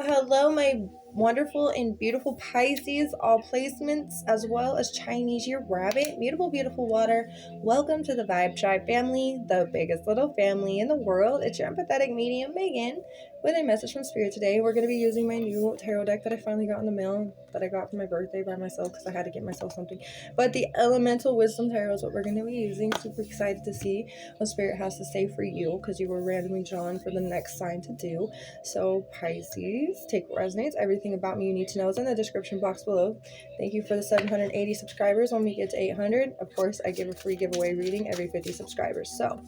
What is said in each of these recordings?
Hello, my wonderful and beautiful Pisces, all placements, as well as Chinese year rabbit, beautiful water. Welcome to the Vibe Tribe family, the biggest little family in the world. It's your empathetic medium, Megan, with a message from Spirit today. We're going to be using my new tarot deck that I finally got in the mail, that I got for my birthday by myself because I had to get myself something. But the Elemental Wisdom Tarot is what we're going to be using. Super excited to see what Spirit has to say for you because you were randomly drawn for the next sign to do. So Pisces, take what resonates. Everything about me you need to know is in the description box below. Thank you for the 780 subscribers. When we get to 800, of course, I give a free giveaway reading every 50 subscribers. So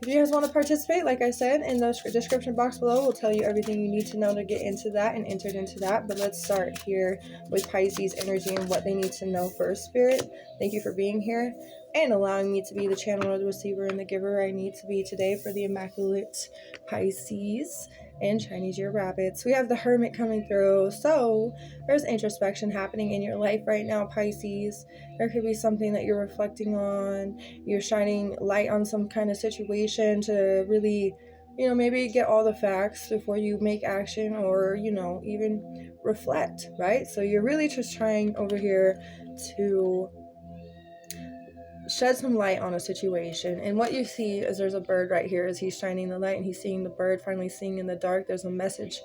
if you guys want to participate, like I said, in the description box below, we'll tell you everything you need to know to get into that and entered into that. But let's start here with Pisces energy and what they need to know first. Spirit, thank you for being here and allowing me to be the channel or the receiver and the giver I need to be today for the Immaculate Pisces and Chinese year rabbits. We have the Hermit coming through. So there's introspection happening in your life right now, Pisces. There could be something that you're reflecting on. You're shining light on some kind of situation to really, maybe get all the facts before you make action or, even reflect, right? So you're really just trying over here to shed some light on a situation. And what you see is there's a bird right here as he's shining the light and he's seeing the bird finally seeing in the dark. There's a message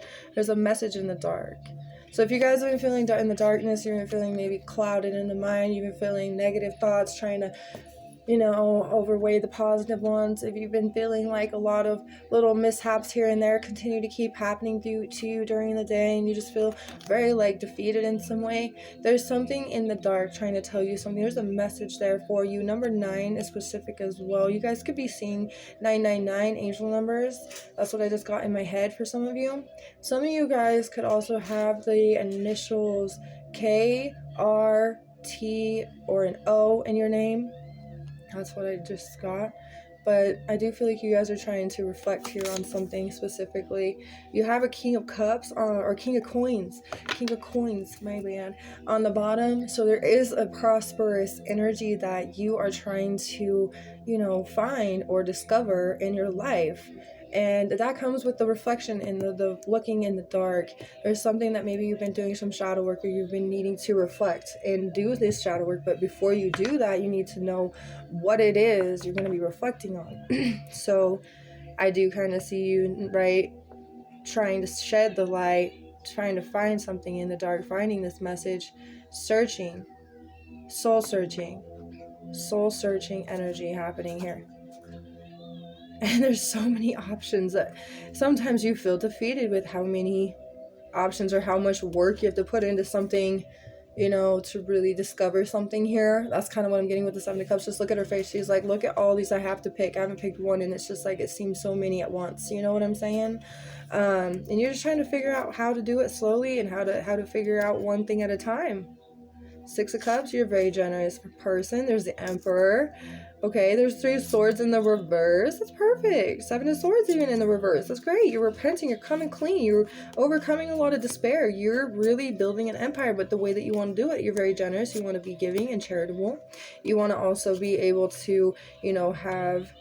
in the dark. So if you guys have been feeling in the darkness, you've been feeling maybe clouded in the mind, you've been feeling negative thoughts, trying to overweigh the positive ones. If you've been feeling like a lot of little mishaps here and there continue to keep happening to you during the day and you just feel very defeated in some way, there's something in the dark trying to tell you something. There's a message there for you. Number 9 is specific as well. You guys could be seeing 999 angel numbers. That's what I just got in my head for some of you. Some of you guys could also have the initials K, R, T, or an O in your name. That's what I just got. But I do feel like you guys are trying to reflect here on something specifically. You have a King of Cups or King of Coins, my bad, on the bottom. So there is a prosperous energy that you are trying to, find or discover in your life. And that comes with the reflection and the looking in the dark. There's something that maybe you've been doing some shadow work or you've been needing to reflect and do this shadow work. But before you do that, you need to know what it is you're going to be reflecting on. So I do kind of see you, right, trying to shed the light, trying to find something in the dark, finding this message, searching, soul searching energy happening here. And there's so many options that sometimes you feel defeated with how many options or how much work you have to put into something, to really discover something here. That's kind of what I'm getting with the 7 of Cups. Just look at her face. She's like, look at all these I have to pick. I haven't picked one, and it's just like it seems so many at once. You know what I'm saying? And you're just trying to figure out how to do it slowly and how to figure out one thing at a time. 6 of Cups, you're a very generous person. There's the Emperor. Okay, there's 3 of Swords in the reverse. That's perfect. 7 of Swords even in the reverse. That's great. You're repenting. You're coming clean. You're overcoming a lot of despair. You're really building an empire, but the way that you want to do it, you're very generous. You want to be giving and charitable. You want to also be able to, have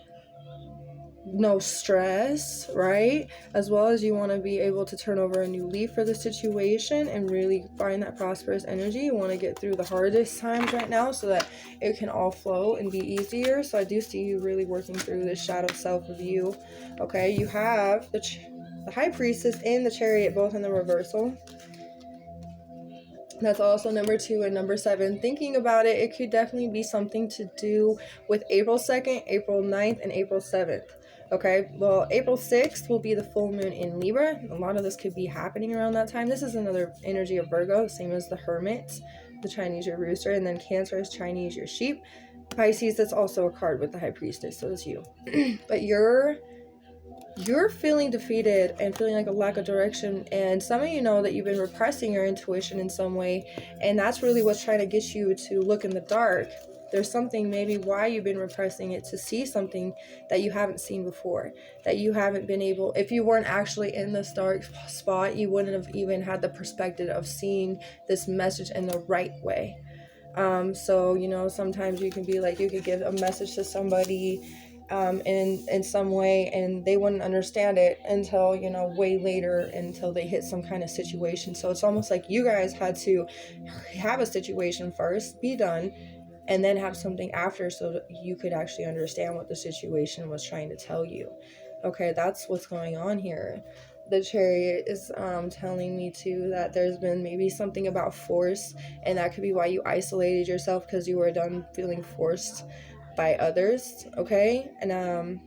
no stress, right? As well as you want to be able to turn over a new leaf for the situation and really find that prosperous energy. You want to get through the hardest times right now so that it can all flow and be easier. So I do see you really working through this shadow self of you. Okay, you have the High Priestess and the Chariot both in the reversal. That's also number 2 and number 7. Thinking about it, it could definitely be something to do with April 2nd, April 9th, and April 7th. Okay, well, April 6th will be the full moon in Libra. A lot of this could be happening around that time. This is another energy of Virgo, same as the Hermit, the Chinese year rooster, and then Cancer is Chinese year sheep. Pisces, that's also a card with the High Priestess, so is you. But you're feeling defeated and feeling like a lack of direction, and some of you know that you've been repressing your intuition in some way, and that's really what's trying to get you to look in the dark. There's something maybe why you've been repressing it, to see something that you haven't seen before, that you haven't been able, if you weren't actually in this dark spot, you wouldn't have even had the perspective of seeing this message in the right way. So sometimes you can be like, you could give a message to somebody in some way, and they wouldn't understand it until, you know, way later, until they hit some kind of situation. So it's almost like you guys had to have a situation first, be done, and then have something after, so that you could actually understand what the situation was trying to tell you. Okay, that's what's going on here. The Chariot is telling me too that there's been maybe something about force, and that could be why you isolated yourself, because you were done feeling forced by others. Okay, and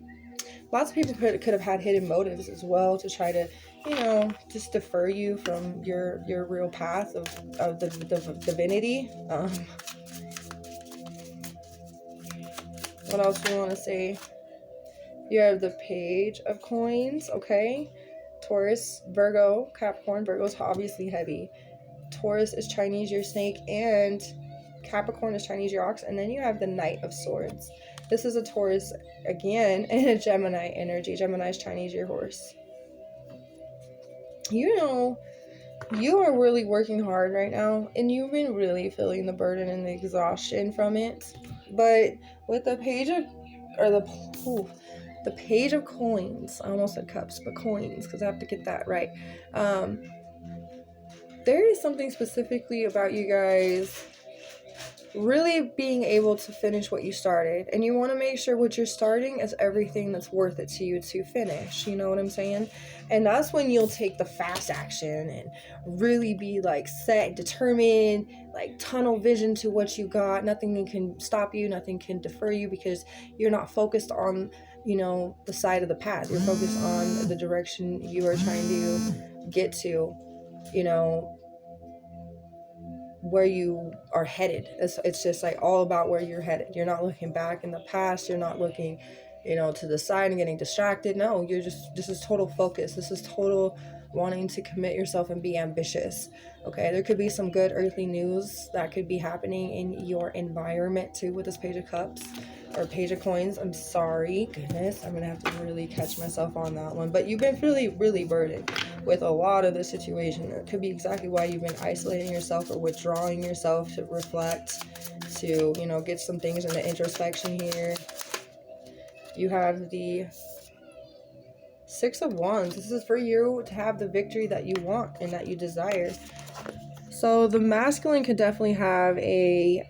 lots of people could have had hidden motives as well to try to, you know, just defer you from your real path of the divinity. What else do you want to say? You have the Page of Coins, okay? Taurus, Virgo, Capricorn. Virgo's obviously heavy. Taurus is Chinese your snake, and Capricorn is Chinese your ox. And then you have the Knight of Swords. This is a Taurus again, and a Gemini energy. Gemini is Chinese your horse. You know, you are really working hard right now, and you've been really feeling the burden and the exhaustion from it. But with the Page of, or the Page of Coins, I almost said cups, but coins, because I have to get that right. There is something specifically about you guys really being able to finish what you started, and you want to make sure what you're starting is everything that's worth it to you to finish, you know what I'm saying? And that's when you'll take the fast action and really be like set, determined, like tunnel vision to what you got. Nothing can stop you, nothing can defer you, because you're not focused on, you know, the side of the path. You're focused on the direction you are trying to get to, you know, where you are headed. It's just like all about where you're headed. You're not looking back in the past. You're not looking, you know, to the side and getting distracted. No, you're just, this is total focus. This is total wanting to commit yourself and be ambitious. Okay, there could be some good earthly news that could be happening in your environment too with this Page of Cups or Page of Coins. I'm sorry, goodness, I'm gonna have to really catch myself on that one. But you've been really burdened with a lot of the situation. It could be exactly why you've been isolating yourself or withdrawing yourself to reflect, to, you know, get some things into introspection here. You have the Six of Wands. This is for you to have the victory that you want and that you desire. So the masculine could definitely have a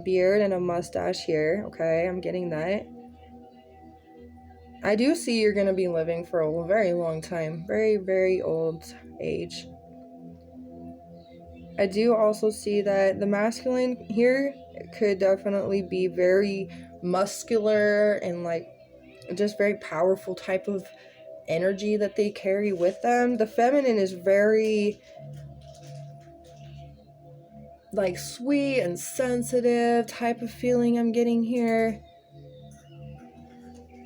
beard and a mustache here. Okay, I'm getting that. I do see you're going to be living for a very long time. Very old age. I do also see that the masculine here could definitely be very muscular and like just very powerful type of energy that they carry with them. The feminine is very like sweet and sensitive type of feeling I'm getting here.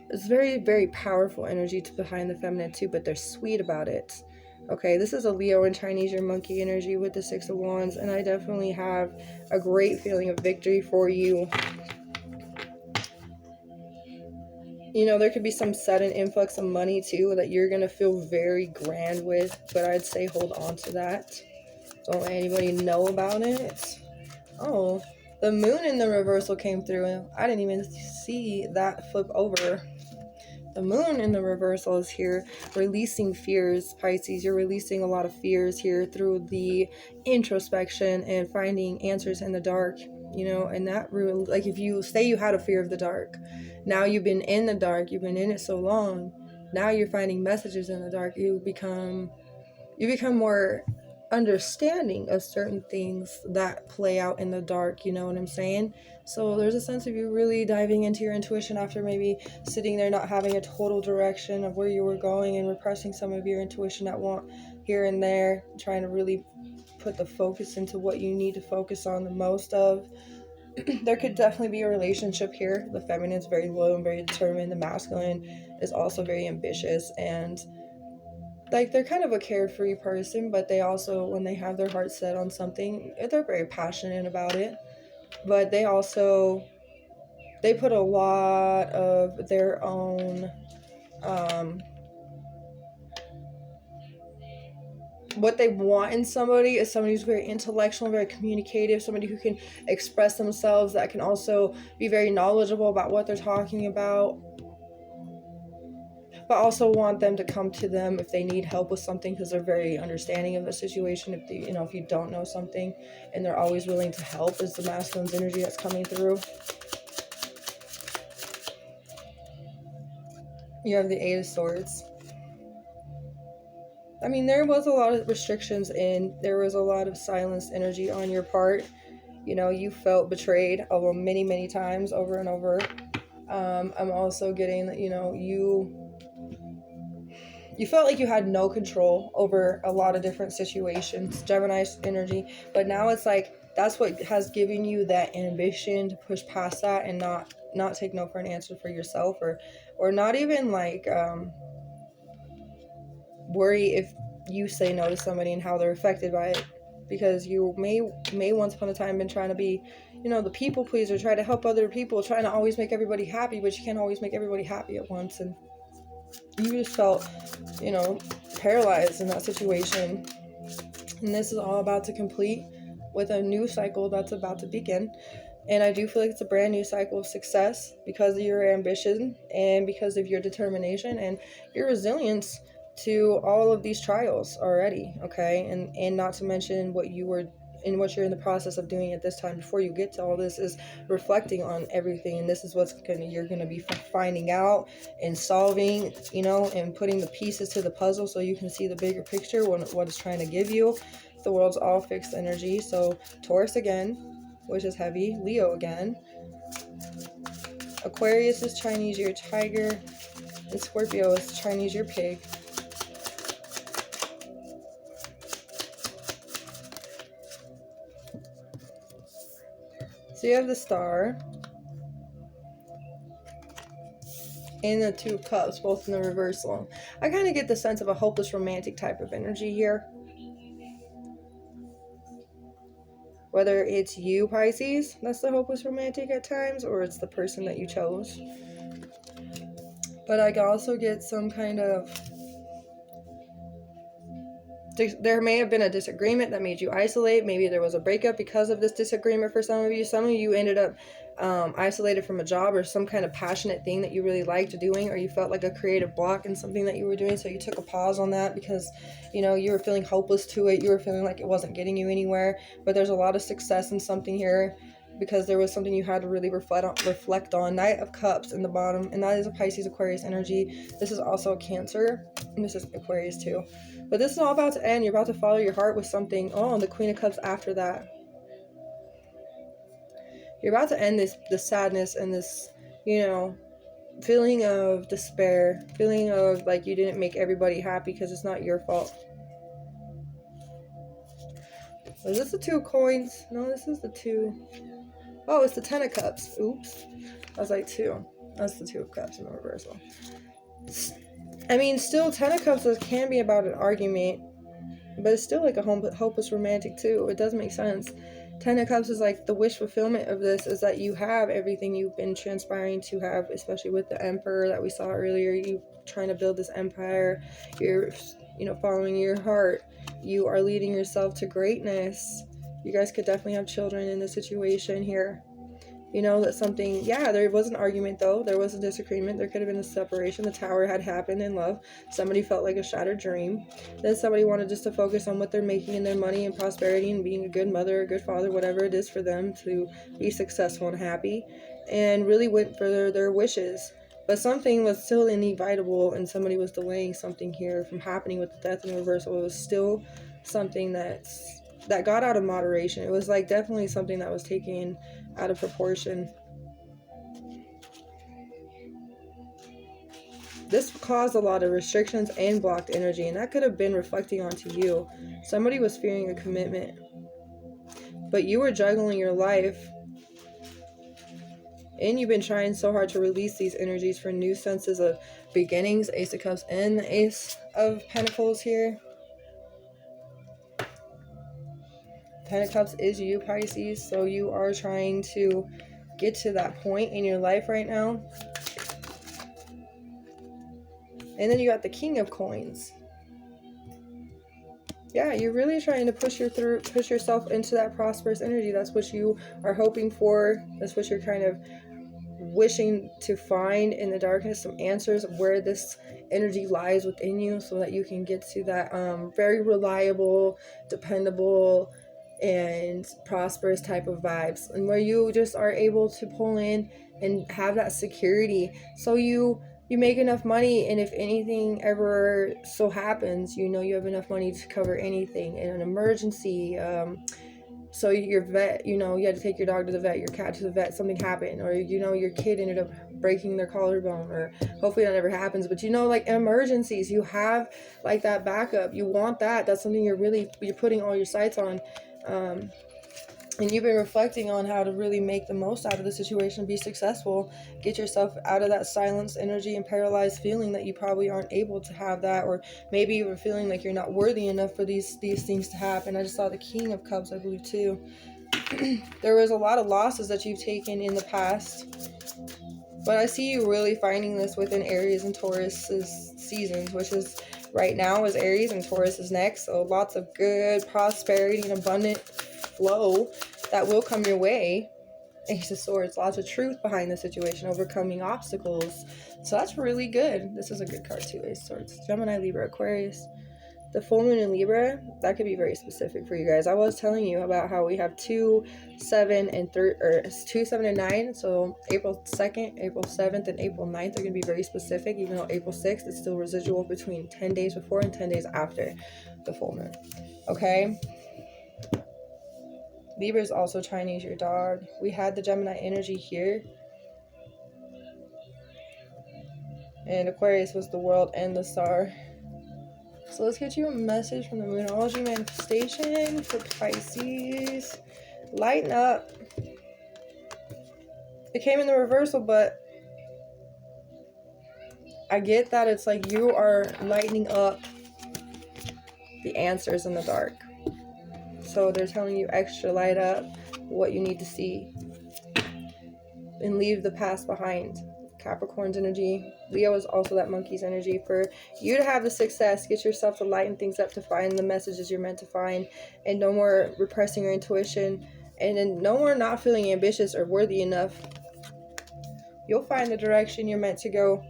It's very powerful energy behind the feminine too, but they're sweet about it. Okay, this is a Leo and Chinese your monkey energy with the Six of Wands, and I definitely have a great feeling of victory for you. You know, there could be some sudden influx of money too that you're going to feel very grand with, but I'd say hold on to that. Don't let anybody know about it. Oh, the moon in the reversal came through. I didn't even see that flip over. The moon in the reversal is here, releasing fears, Pisces. You're releasing a lot of fears here through the introspection and finding answers in the dark, you know, and that really, like if you say you had a fear of the dark, now you've been in the dark, you've been in it so long, now you're finding messages in the dark, you become more understanding of certain things that play out in the dark, you know what I'm saying? So there's a sense of you really diving into your intuition after maybe sitting there not having a total direction of where you were going and repressing some of your intuition at one here and there, trying to really put the focus into what you need to focus on the most of. There could definitely be a relationship here. The feminine is very loyal and very determined. The masculine is also very ambitious and like they're kind of a carefree person, but they also, when they have their heart set on something, they're very passionate about it. But they also, they put a lot of their own what they want in somebody is somebody who's very intellectual, very communicative, somebody who can express themselves, that can also be very knowledgeable about what they're talking about. but also want them to come to them if they need help with something, because they're very understanding of the situation. If they, if you don't know something, and they're always willing to help, is the masculine's energy that's coming through. You have the Eight of Swords. I mean, there was a lot of restrictions and there was a lot of silenced energy on your part. You felt betrayed over many times, over and over. I'm also getting that, you felt like you had no control over a lot of different situations, Gemini energy. But now it's like, that's what has given you that ambition to push past that and not take no for an answer for yourself, or not even like worry if you say no to somebody and how they're affected by it, because you may once upon a time been trying to be, the people pleaser, try to help other people, trying to always make everybody happy, but you can't always make everybody happy at once, and you just felt, paralyzed in that situation. And this is all about to complete with a new cycle that's about to begin. And I do feel like it's a brand new cycle of success because of your ambition and because of your determination and your resilience to all of these trials already, okay? And not to mention what you're in the process of doing at this time before you get to all this is reflecting on everything. And this is what's you're gonna be finding out and solving, and putting the pieces to the puzzle so you can see the bigger picture, what it's trying to give you. The world's all fixed energy. So Taurus again, which is heavy. Leo again. Aquarius is Chinese year tiger. And Scorpio is Chinese year pig. So you have the Star. And the Two of Cups, both in the reversal. I kind of get the sense of a hopeless romantic type of energy here. Whether it's you, Pisces, that's the hopeless romantic at times, or it's the person that you chose. But I also get some kind of... there may have been a disagreement that made you isolate. Maybe there was a breakup because of this disagreement for some of you. Some of you ended up isolated from a job or some kind of passionate thing that you really liked doing, or you felt like a creative block in something that you were doing, so you took a pause on that because you were feeling hopeless to it. You were feeling like it wasn't getting you anywhere. But there's a lot of success in something here because there was something you had to really reflect on. Knight of Cups in the bottom, and that is a Pisces Aquarius energy. This is also a Cancer, and this is Aquarius too. But this is all about to end. You're about to follow your heart with something. Oh, and the Queen of Cups after that. You're about to end this sadness and this, feeling of despair. Feeling of like you didn't make everybody happy because it's not your fault. Is this the Two of Coins? No, this is the Two. Oh, it's the Ten of Cups. Oops. I was like, two. That's the Two of Cups in the reversal. I mean, still, Ten of Cups can be about an argument, but it's still like a hopeless romantic too. It does make sense. Ten of Cups is like the wish fulfillment of this is that you have everything you've been transpiring to have, especially with the Emperor that we saw earlier. You trying to build this empire. You're, following your heart. You are leading yourself to greatness. You guys could definitely have children in this situation here. That something, there was an argument though. There was a disagreement. There could have been a separation. The Tower had happened in love. Somebody felt like a shattered dream. Then somebody wanted just to focus on what they're making and their money and prosperity and being a good mother, a good father, whatever it is for them to be successful and happy, and really went for their wishes. But something was still inevitable, and somebody was delaying something here from happening with the death and reversal. It was still something that got out of moderation. It was like definitely something that was taken out of proportion. This caused a lot of restrictions and blocked energy, and that could have been reflecting onto you. Somebody was fearing a commitment, but you were juggling your life, and you've been trying so hard to release these energies for new senses of beginnings. Ace of Cups and the Ace of Pentacles here. Ten of Cups is you, Pisces, so you are trying to get to that point in your life right now. And then you got the King of Coins. Yeah, you're really trying to push yourself into that prosperous energy. That's what you are hoping for. That's what you're kind of wishing to find in the darkness some answers of where this energy lies within you, so that you can get to that very reliable, dependable, and prosperous type of vibes, and where you just are able to pull in and have that security, so you make enough money, and if anything ever so happens, you know you have enough money to cover anything in an emergency. So your vet, you know, you had to take your dog to the vet, your cat to the vet, something happened, or, you know, your kid ended up breaking their collarbone, or hopefully that never happens, but, you know, like emergencies, you have like that backup. You want that. That's something you're putting all your sights on. And you've been reflecting on how to really make the most out of the situation, be successful, get yourself out of that silence energy and paralyzed feeling that you probably aren't able to have that, or maybe you were feeling like you're not worthy enough for these things to happen. I just saw the King of Cups, I believe, too. There was a lot of losses that you've taken in the past, but I see you really finding this within Aries and Taurus's seasons, which is right now is Aries and Taurus is next. So lots of good prosperity and abundant flow that will come your way. Ace of Swords, lots of truth behind the situation, overcoming obstacles. So that's really good. This is a good card too, Ace of Swords. Gemini, Libra, Aquarius. The full moon in Libra, that could be very specific for you guys. I was telling you about how we have 2, 7, and 2, 7, and 9. So April 2nd, April 7th, and April 9th are going to be very specific, even though April 6th is still residual between 10 days before and 10 days after the full moon. Okay? Libra is also Chinese, your dog. We had the Gemini energy here. And Aquarius was the world and the star. So let's get you a message from the Moonology manifestation for Pisces. Lighten up. It came in the reversal, but I get that it's like you are lightening up the answers in the dark. So they're telling you extra light up what you need to see and leave the past behind. Capricorn's energy. Leo is also that monkey's energy. For you to have the success, get yourself to lighten things up, to find the messages you're meant to find, and no more repressing your intuition, and then no more not feeling ambitious or worthy enough. You'll find the direction you're meant to go.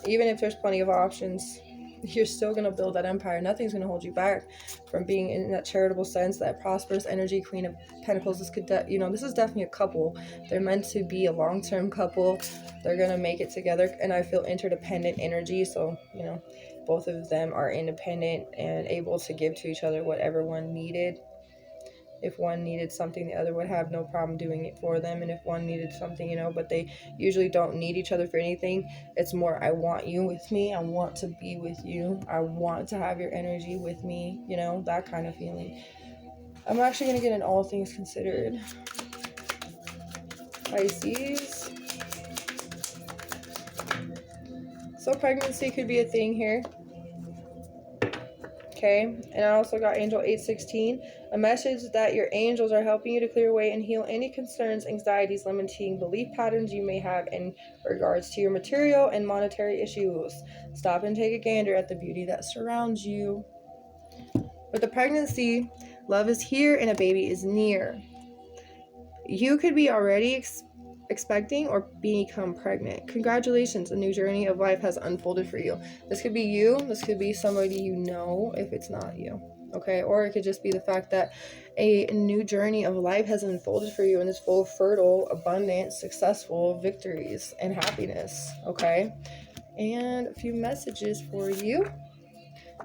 Even if there's plenty of options, you're still going to build that empire. Nothing's going to hold you back from being in that charitable sense, that prosperous energy. Queen of Pentacles, this could this is definitely a couple. They're meant to be a long-term couple. They're going to make it together, and I feel interdependent energy. So, you know, both of them are independent and able to give to each other whatever one needed. If one needed something, the other would have no problem doing it for them. And if one needed something, but they usually don't need each other for anything. It's more, I want you with me. I want to be with you. I want to have your energy with me. That kind of feeling. I'm actually going to get an all things considered. Pisces. So pregnancy could be a thing here. Okay, and I also got Angel 816, a message that your angels are helping you to clear away and heal any concerns, anxieties, limiting belief patterns you may have in regards to your material and monetary issues. Stop and take a gander at the beauty that surrounds you. With the pregnancy, love is here and a baby is near. You could be already expecting or become pregnant. Congratulations, a new journey of life has unfolded for you. This could be you, this could be somebody you know if it's not you, okay? Or it could just be the fact that a new journey of life has unfolded for you and is full of fertile, abundant, successful victories and happiness, okay? And a few messages for you.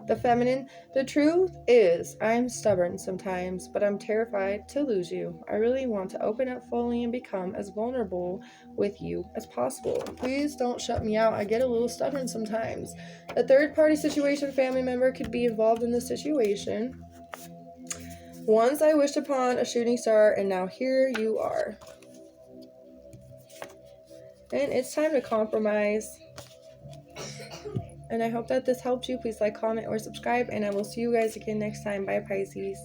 The feminine, the truth is, I'm stubborn sometimes, but I'm terrified to lose you. I really want to open up fully and become as vulnerable with you as possible. Please don't shut me out. I get a little stubborn sometimes. A third-party situation, family member could be involved in the situation. Once I wished upon a shooting star, and now here you are. And it's time to compromise. And I hope that this helped you. Please like, comment, or subscribe. And I will see you guys again next time. Bye, Pisces.